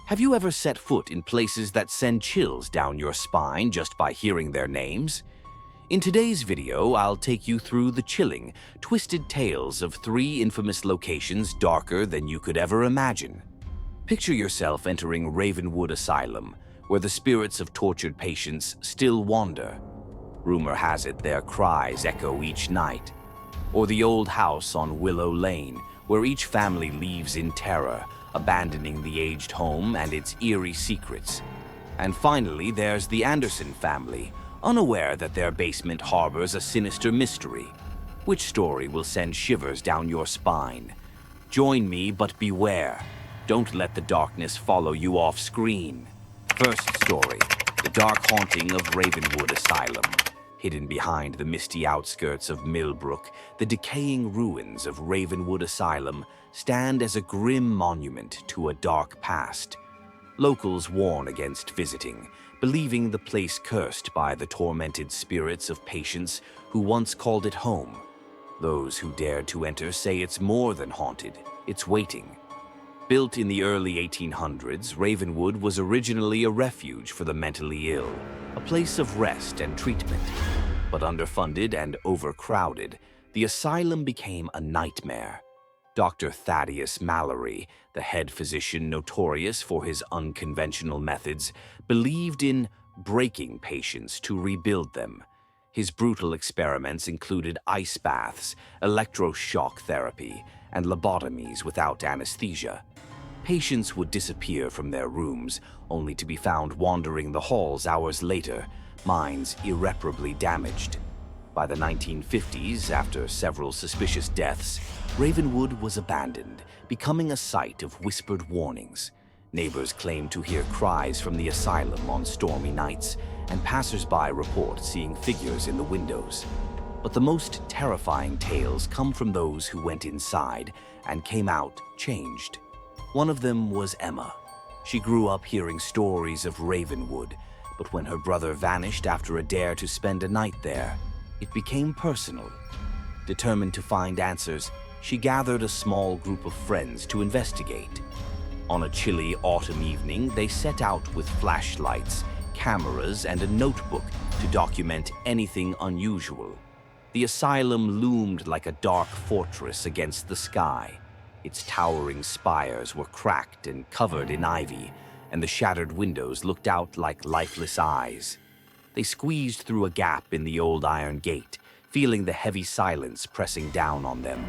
Have you ever set foot in places that send chills down your spine just by hearing their names? In today's video, I'll take you through the chilling, twisted tales of 3 infamous locations darker than you could ever imagine. Picture yourself entering Ravenwood Asylum, where the spirits of tortured patients still wander. Rumor has it their cries echo each night. Or the old house on Willow Lane, where each family leaves in terror, abandoning the aged home and its eerie secrets. And finally, there's the Anderson family, unaware that their basement harbors a sinister mystery. Which story will send shivers down your spine? Join me, but beware. Don't let the darkness follow you off screen. First story, the dark haunting of Ravenwood Asylum. Hidden behind the misty outskirts of Millbrook, the decaying ruins of Ravenwood Asylum stand as a grim monument to a dark past. Locals warn against visiting, believing the place cursed by the tormented spirits of patients who once called it home. Those who dared to enter say it's more than haunted, it's waiting. Built in the early 1800s, Ravenwood was originally a refuge for the mentally ill, a place of rest and treatment. But underfunded and overcrowded, the asylum became a nightmare. Dr. Thaddeus Mallory, the head physician notorious for his unconventional methods, believed in breaking patients to rebuild them. His brutal experiments included ice baths, electroshock therapy, and lobotomies without anesthesia. Patients would disappear from their rooms, only to be found wandering the halls hours later, minds irreparably damaged. By the 1950s, after several suspicious deaths, Ravenwood was abandoned, becoming a site of whispered warnings. Neighbors claimed to hear cries from the asylum on stormy nights, and passers-by report seeing figures in the windows. But the most terrifying tales come from those who went inside and came out changed. One of them was Emma. She grew up hearing stories of Ravenwood, but when her brother vanished after a dare to spend a night there, it became personal. Determined to find answers, she gathered a small group of friends to investigate. On a chilly autumn evening, they set out with flashlights, cameras, and a notebook to document anything unusual. The asylum loomed like a dark fortress against the sky. Its towering spires were cracked and covered in ivy, and the shattered windows looked out like lifeless eyes. They squeezed through a gap in the old iron gate, feeling the heavy silence pressing down on them.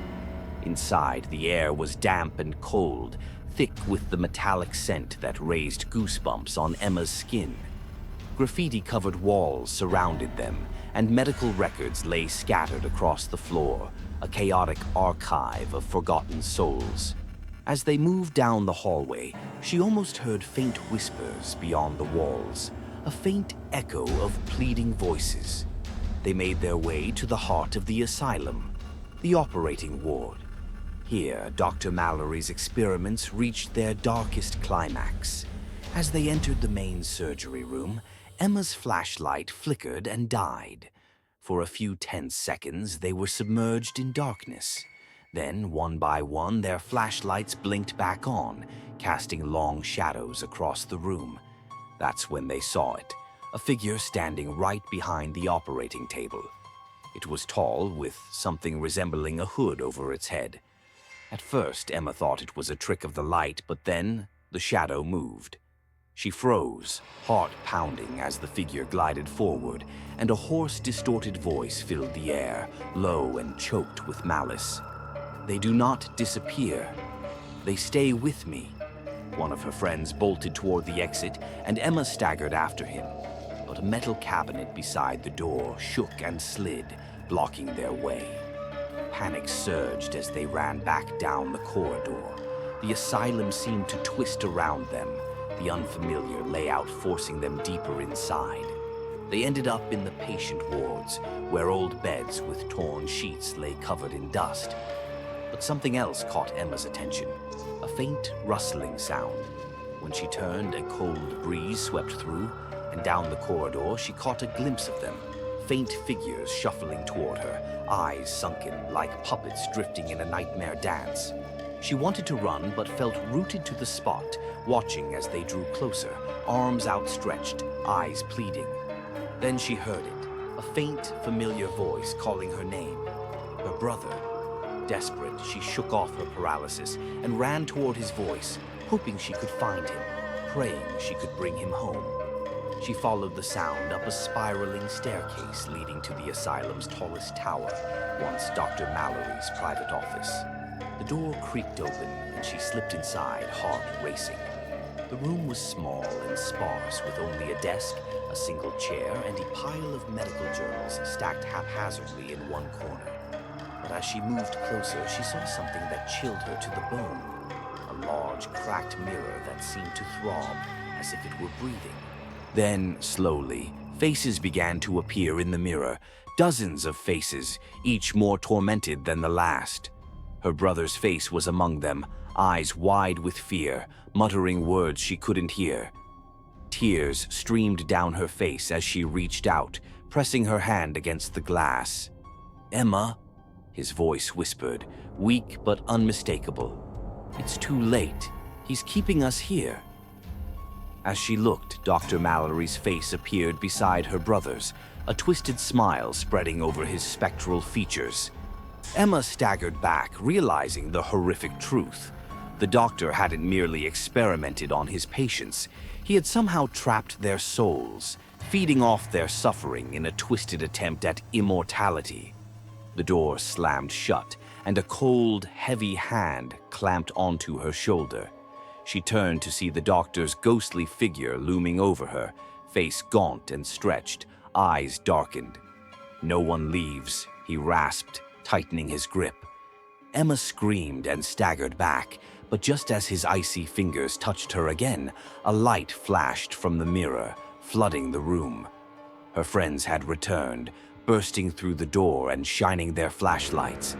Inside, the air was damp and cold, thick with the metallic scent that raised goosebumps on Emma's skin. Graffiti-covered walls surrounded them, and medical records lay scattered across the floor, a chaotic archive of forgotten souls. As they moved down the hallway, she almost heard faint whispers beyond the walls, a faint echo of pleading voices. They made their way to the heart of the asylum, the operating ward. Here, Dr. Mallory's experiments reached their darkest climax. As they entered the main surgery room, Emma's flashlight flickered and died. For a few tense seconds, they were submerged in darkness. Then, one by one, their flashlights blinked back on, casting long shadows across the room. That's when they saw it, a figure standing right behind the operating table. It was tall, with something resembling a hood over its head. At first, Emma thought it was a trick of the light, but then the shadow moved. She froze, heart pounding as the figure glided forward, and a hoarse, distorted voice filled the air, low and choked with malice. "They do not disappear. They stay with me." One of her friends bolted toward the exit, and Emma staggered after him. But a metal cabinet beside the door shook and slid, blocking their way. Panic surged as they ran back down the corridor. The asylum seemed to twist around them, the unfamiliar layout forcing them deeper inside. They ended up in the patient wards, where old beds with torn sheets lay covered in dust. But something else caught Emma's attention, a faint rustling sound. When she turned, a cold breeze swept through, and down the corridor she caught a glimpse of them, faint figures shuffling toward her, eyes sunken like puppets drifting in a nightmare dance. She wanted to run but felt rooted to the spot, watching as they drew closer, arms outstretched, eyes pleading. Then she heard it, a faint, familiar voice calling her name. Her brother. Desperate, she shook off her paralysis and ran toward his voice, hoping she could find him, praying she could bring him home. She followed the sound up a spiraling staircase leading to the asylum's tallest tower, once Dr. Mallory's private office. The door creaked open, and she slipped inside, heart racing. The room was small and sparse, with only a desk, a single chair, and a pile of medical journals stacked haphazardly in one corner. But as she moved closer, she saw something that chilled her to the bone. A large, cracked mirror that seemed to throb, as if it were breathing. Then, slowly, faces began to appear in the mirror, dozens of faces, each more tormented than the last. Her brother's face was among them, eyes wide with fear, muttering words she couldn't hear. Tears streamed down her face as she reached out, pressing her hand against the glass. "Emma," his voice whispered, weak but unmistakable. "It's too late. He's keeping us here." As she looked, Dr. Mallory's face appeared beside her brother's, a twisted smile spreading over his spectral features. Emma staggered back, realizing the horrific truth. The doctor hadn't merely experimented on his patients. He had somehow trapped their souls, feeding off their suffering in a twisted attempt at immortality. The door slammed shut, and a cold, heavy hand clamped onto her shoulder. She turned to see the doctor's ghostly figure looming over her, face gaunt and stretched, eyes darkened. "No one leaves," he rasped, tightening his grip. Emma screamed and staggered back, but just as his icy fingers touched her again, a light flashed from the mirror, flooding the room. Her friends had returned, bursting through the door and shining their flashlights.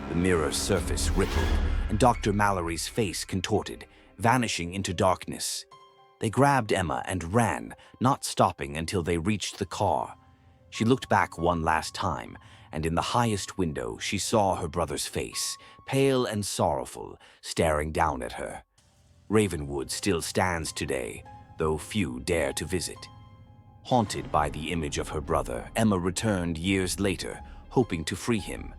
The mirror's surface rippled, and Dr. Mallory's face contorted, vanishing into darkness. They grabbed Emma and ran, not stopping until they reached the car. She looked back one last time, and in the highest window she saw her brother's face, pale and sorrowful, staring down at her. Ravenwood still stands today, though few dare to visit. Haunted by the image of her brother, Emma returned years later, hoping to free him.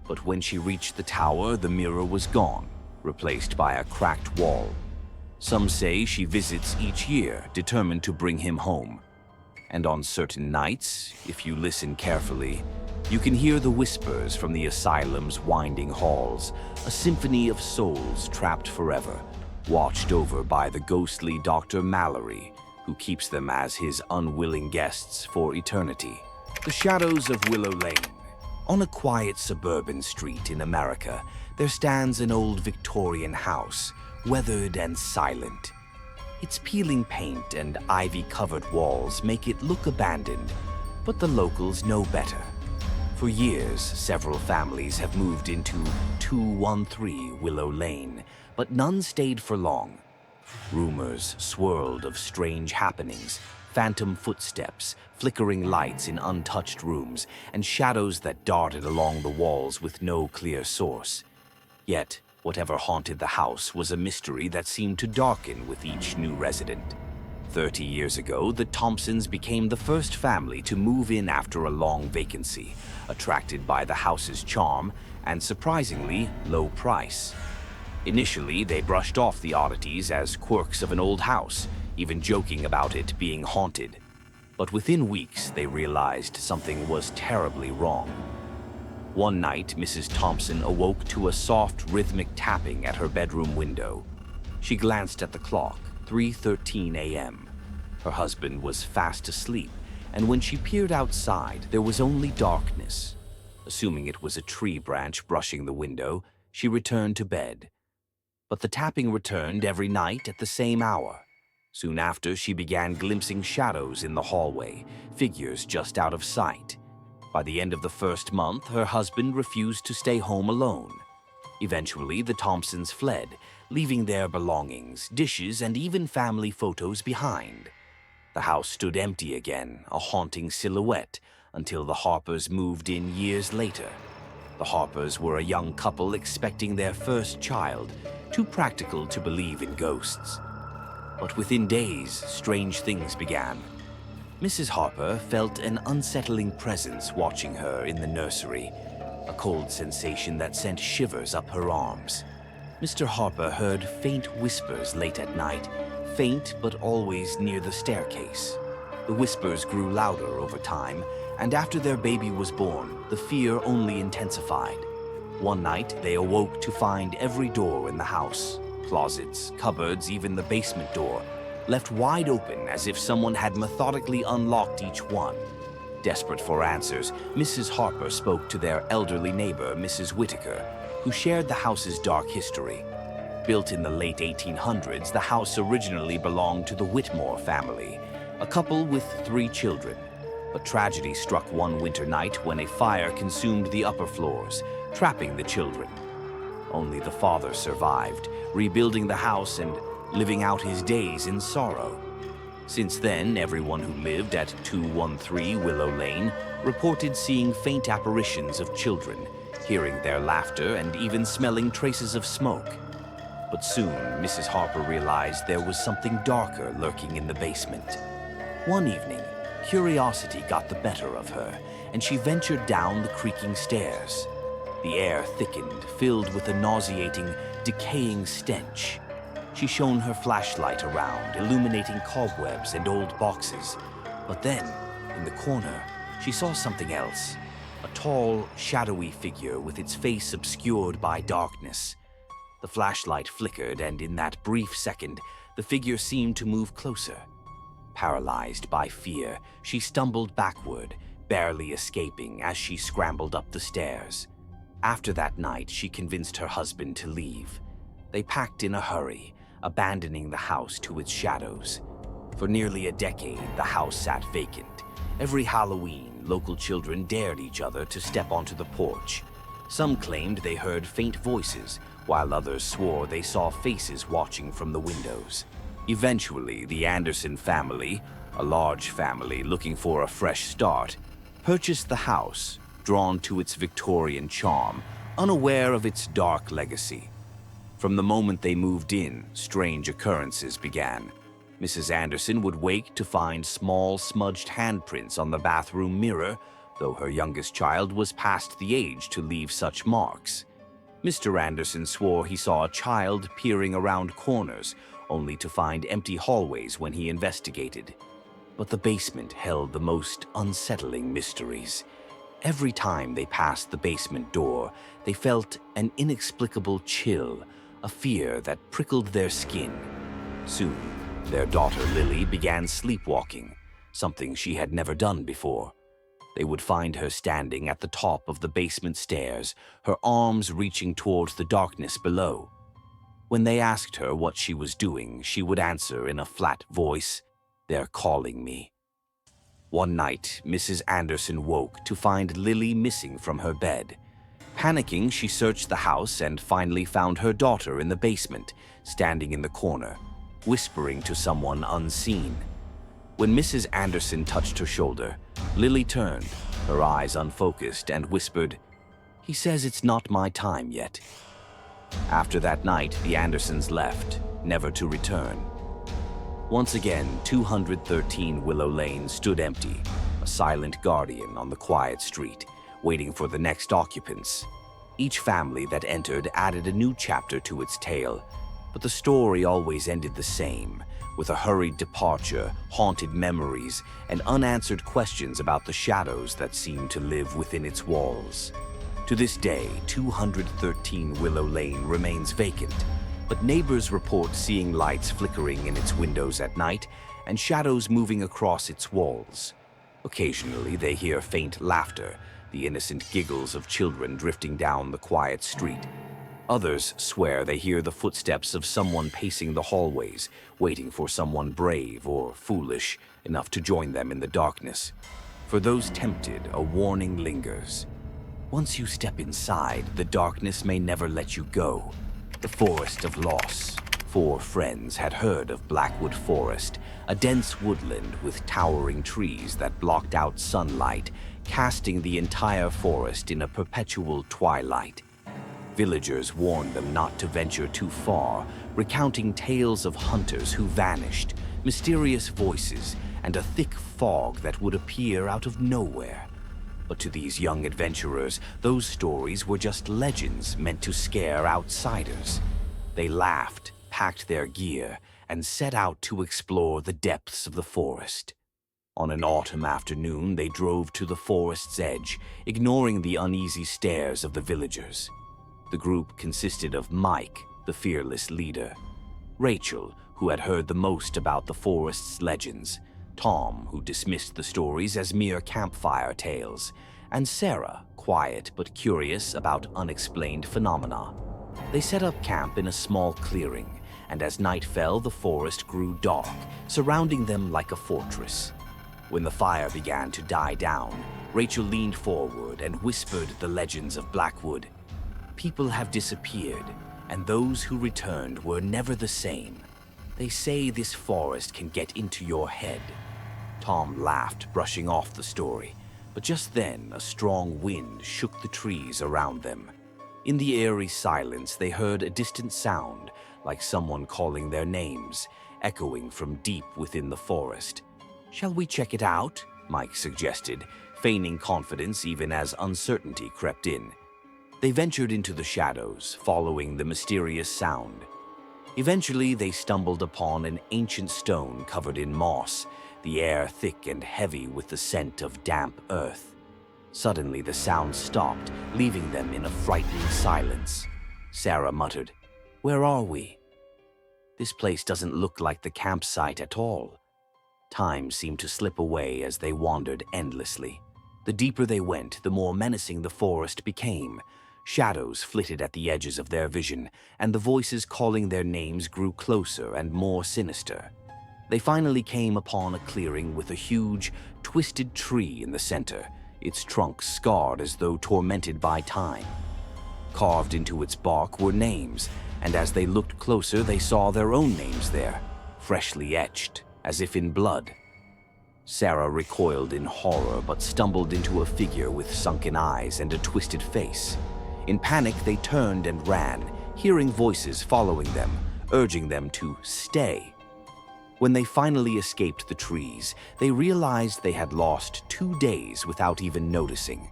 But when she reached the tower, the mirror was gone, replaced by a cracked wall. Some say she visits each year, determined to bring him home. And on certain nights, if you listen carefully, you can hear the whispers from the asylum's winding halls, a symphony of souls trapped forever, watched over by the ghostly Dr. Mallory, who keeps them as his unwilling guests for eternity. The Shadows of Willow Lane. On a quiet suburban street in America, there stands an old Victorian house, weathered and silent. Its peeling paint and ivy-covered walls make it look abandoned, but the locals know better. For years, several families have moved into 213 Willow Lane, but none stayed for long. Rumors swirled of strange happenings, phantom footsteps, flickering lights in untouched rooms, and shadows that darted along the walls with no clear source. Yet, whatever haunted the house was a mystery that seemed to darken with each new resident. 30 years ago, the Thompsons became the first family to move in after a long vacancy, attracted by the house's charm and, surprisingly, low price. Initially, they brushed off the oddities as quirks of an old house, even joking about it being haunted. But within weeks, they realized something was terribly wrong. One night, Mrs. Thompson awoke to a soft, rhythmic tapping at her bedroom window. She glanced at the clock, 3:13 a.m. Her husband was fast asleep, and when she peered outside, there was only darkness. Assuming it was a tree branch brushing the window, she returned to bed. But the tapping returned every night at the same hour. Soon after, she began glimpsing shadows in the hallway, figures just out of sight. By the end of the first month, her husband refused to stay home alone. Eventually, the Thompsons fled, leaving their belongings, dishes, and even family photos behind. The house stood empty again, a haunting silhouette, until the Harpers moved in years later. The Harpers were a young couple expecting their first child, too practical to believe in ghosts. But within days, strange things began. Mrs. Harper felt an unsettling presence watching her in the nursery, a cold sensation that sent shivers up her arms. Mr. Harper heard faint whispers late at night, faint but always near the staircase. The whispers grew louder over time, and after their baby was born, the fear only intensified. One night, they awoke to find every door in the house, closets, cupboards, even the basement door, left wide open as if someone had methodically unlocked each one. Desperate for answers, Mrs. Harper spoke to their elderly neighbor, Mrs. Whitaker, who shared the house's dark history. Built in the late 1800s, the house originally belonged to the Whitmore family, a couple with 3 children. But tragedy struck one winter night when a fire consumed the upper floors, trapping the children. Only the father survived, rebuilding the house and living out his days in sorrow. Since then, everyone who lived at 213 Willow Lane reported seeing faint apparitions of children, hearing their laughter and even smelling traces of smoke. But soon, Mrs. Harper realized there was something darker lurking in the basement. One evening, curiosity got the better of her, and she ventured down the creaking stairs. The air thickened, filled with a nauseating, decaying stench. She shone her flashlight around, illuminating cobwebs and old boxes. But then, in the corner, she saw something else. A tall, shadowy figure with its face obscured by darkness. The flashlight flickered, and in that brief second, the figure seemed to move closer. Paralyzed by fear, she stumbled backward, barely escaping as she scrambled up the stairs. After that night, she convinced her husband to leave. They packed in a hurry, abandoning the house to its shadows. For nearly a decade, the house sat vacant. Every Halloween, local children dared each other to step onto the porch. Some claimed they heard faint voices, while others swore they saw faces watching from the windows. Eventually, the Anderson family, a large family looking for a fresh start, purchased the house, drawn to its Victorian charm, unaware of its dark legacy. From the moment they moved in, strange occurrences began. Mrs. Anderson would wake to find small, smudged handprints on the bathroom mirror, though her youngest child was past the age to leave such marks. Mr. Anderson swore he saw a child peering around corners, only to find empty hallways when he investigated. But the basement held the most unsettling mysteries. Every time they passed the basement door, they felt an inexplicable chill, a fear that prickled their skin. Soon, their daughter Lily began sleepwalking, something she had never done before. They would find her standing at the top of the basement stairs, her arms reaching towards the darkness below. When they asked her what she was doing, she would answer in a flat voice, "They're calling me." One night, Mrs. Anderson woke to find Lily missing from her bed. Panicking, she searched the house and finally found her daughter in the basement, standing in the corner, whispering to someone unseen. When Mrs. Anderson touched her shoulder, Lily turned, her eyes unfocused, and whispered, "He says it's not my time yet." After that night, the Andersons left, never to return. Once again, 213 Willow Lane stood empty, a silent guardian on the quiet street, waiting for the next occupants. Each family that entered added a new chapter to its tale, but the story always ended the same, with a hurried departure, haunted memories, and unanswered questions about the shadows that seemed to live within its walls. To this day, 213 Willow Lane remains vacant, but neighbors report seeing lights flickering in its windows at night and shadows moving across its walls. Occasionally, they hear faint laughter, the innocent giggles of children drifting down the quiet street. Others swear they hear the footsteps of someone pacing the hallways, waiting for someone brave or foolish enough to join them in the darkness. For those tempted, a warning lingers. Once you step inside, the darkness may never let you go. The Forest of Loss. 4 friends had heard of Blackwood Forest, a dense woodland with towering trees that blocked out sunlight, casting the entire forest in a perpetual twilight. Villagers warned them not to venture too far, recounting tales of hunters who vanished, mysterious voices, and a thick fog that would appear out of nowhere. But to these young adventurers, those stories were just legends meant to scare outsiders. They laughed, packed their gear, and set out to explore the depths of the forest. On an autumn afternoon, they drove to the forest's edge, ignoring the uneasy stares of the villagers. The group consisted of Mike, the fearless leader; Rachel, who had heard the most about the forest's legends; Tom, who dismissed the stories as mere campfire tales; and Sarah, quiet but curious about unexplained phenomena. They set up camp in a small clearing, and as night fell, the forest grew dark, surrounding them like a fortress. When the fire began to die down, Rachel leaned forward and whispered the legends of Blackwood. People have disappeared, and those who returned were never the same. They say this forest can get into your head. Tom laughed, brushing off the story, but just then a strong wind shook the trees around them. In the eerie silence, they heard a distant sound, like someone calling their names, echoing from deep within the forest. "Shall we check it out?" Mike suggested, feigning confidence even as uncertainty crept in. They ventured into the shadows, following the mysterious sound. Eventually, they stumbled upon an ancient stone covered in moss, the air thick and heavy with the scent of damp earth. Suddenly, the sound stopped, leaving them in a frightening silence. Sarah muttered, "Where are we? This place doesn't look like the campsite at all." Time seemed to slip away as they wandered endlessly. The deeper they went, the more menacing the forest became. Shadows flitted at the edges of their vision, and the voices calling their names grew closer and more sinister. They finally came upon a clearing with a huge, twisted tree in the center, its trunk scarred as though tormented by time. Carved into its bark were names, and as they looked closer, they saw their own names there, freshly etched, as if in blood. Sarah recoiled in horror but stumbled into a figure with sunken eyes and a twisted face. In panic, they turned and ran, hearing voices following them, urging them to stay. When they finally escaped the trees, they realized they had lost 2 days without even noticing.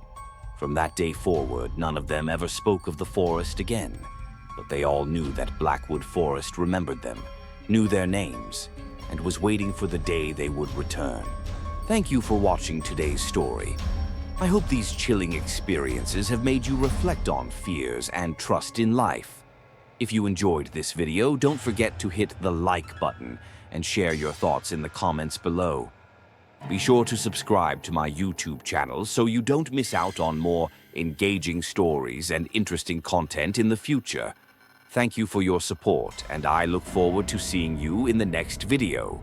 From that day forward, none of them ever spoke of the forest again, but they all knew that Blackwood Forest remembered them, knew their names, and was waiting for the day they would return. Thank you for watching today's story. I hope these chilling experiences have made you reflect on fears and trust in life. If you enjoyed this video, don't forget to hit the like button and share your thoughts in the comments below. Be sure to subscribe to my YouTube channel so you don't miss out on more engaging stories and interesting content in the future. Thank you for your support, and I look forward to seeing you in the next video.